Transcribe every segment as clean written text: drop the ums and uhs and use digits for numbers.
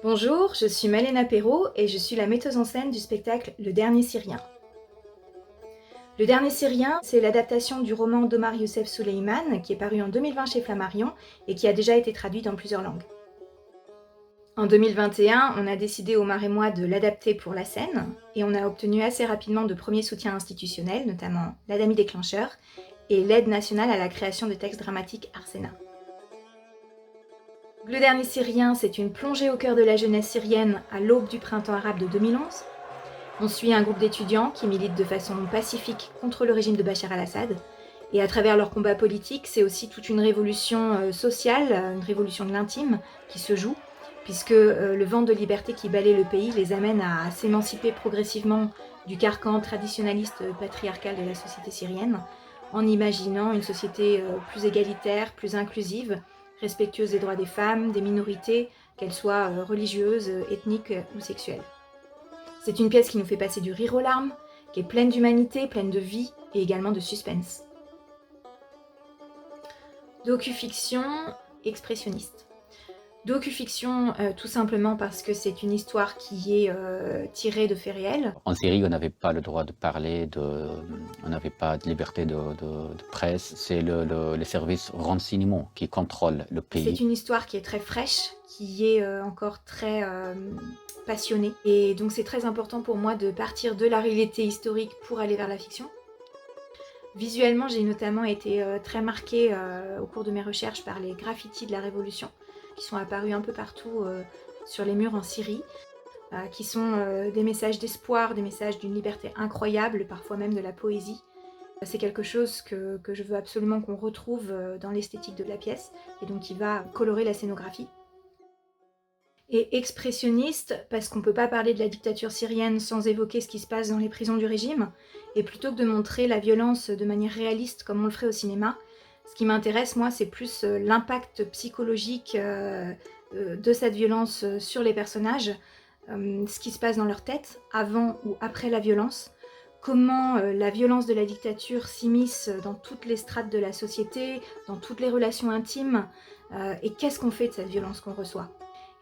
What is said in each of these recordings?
Bonjour, je suis Malena Perrault et je suis la metteuse en scène du spectacle Le Dernier Syrien. Le Dernier Syrien, c'est l'adaptation du roman d'Omar Youssef Souleiman qui est paru en 2020 chez Flammarion et qui a déjà été traduit dans plusieurs langues. En 2021, on a décidé, Omar et moi, de l'adapter pour la scène et on a obtenu assez rapidement de premiers soutiens institutionnels, notamment l'Adami Déclencheur et l'Aide nationale à la création de textes dramatiques Arsena. Le Dernier Syrien, c'est une plongée au cœur de la jeunesse syrienne à l'aube du printemps arabe de 2011. On suit un groupe d'étudiants qui militent de façon pacifique contre le régime de Bachar al-Assad. Et à travers leur combat politique, c'est aussi toute une révolution sociale, une révolution de l'intime qui se joue, puisque le vent de liberté qui balaie le pays les amène à s'émanciper progressivement du carcan traditionnaliste patriarcal de la société syrienne, en imaginant une société plus égalitaire, plus inclusive, respectueuse des droits des femmes, des minorités, qu'elles soient religieuses, ethniques ou sexuelles. C'est une pièce qui nous fait passer du rire aux larmes, qui est pleine d'humanité, pleine de vie et également de suspense. Docu-fiction expressionniste. Docu-fiction tout simplement parce que c'est une histoire qui est tirée de faits réels. En Syrie, on n'avait pas le droit de parler, on n'avait pas de liberté de presse. C'est les services renseignement qui contrôlent le pays. C'est une histoire qui est très fraîche, qui est encore très passionnée. Et donc c'est très important pour moi de partir de la réalité historique pour aller vers la fiction. Visuellement, j'ai notamment été très marquée au cours de mes recherches par les graffitis de la Révolution, qui sont apparus un peu partout sur les murs en Syrie, qui sont des messages d'espoir, des messages d'une liberté incroyable, parfois même de la poésie. C'est quelque chose que je veux absolument qu'on retrouve dans l'esthétique de la pièce, et donc qui va colorer la scénographie. Et expressionniste, parce qu'on ne peut pas parler de la dictature syrienne sans évoquer ce qui se passe dans les prisons du régime, et plutôt que de montrer la violence de manière réaliste comme on le ferait au cinéma, ce qui m'intéresse, moi, c'est plus l'impact psychologique de cette violence sur les personnages, ce qui se passe dans leur tête, avant ou après la violence, comment la violence de la dictature s'immisce dans toutes les strates de la société, dans toutes les relations intimes, et qu'est-ce qu'on fait de cette violence qu'on reçoit.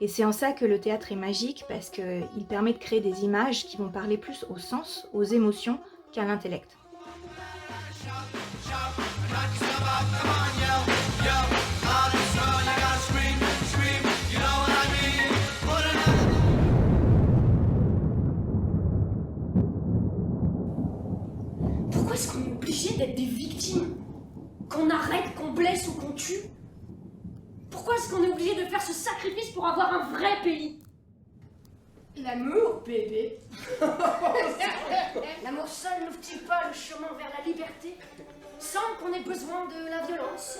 Et c'est en ça que le théâtre est magique, parce qu'il permet de créer des images qui vont parler plus au sens, aux émotions, qu'à l'intellect. Pourquoi est-ce qu'on est obligé d'être des victimes? Qu'on arrête, qu'on blesse ou qu'on tue? Pourquoi est-ce qu'on est obligé de faire ce sacrifice pour avoir un vrai pays? L'amour, bébé. L'amour seul n'ouvre-t-il pas le chemin vers la liberté, sans qu'on ait besoin de la violence?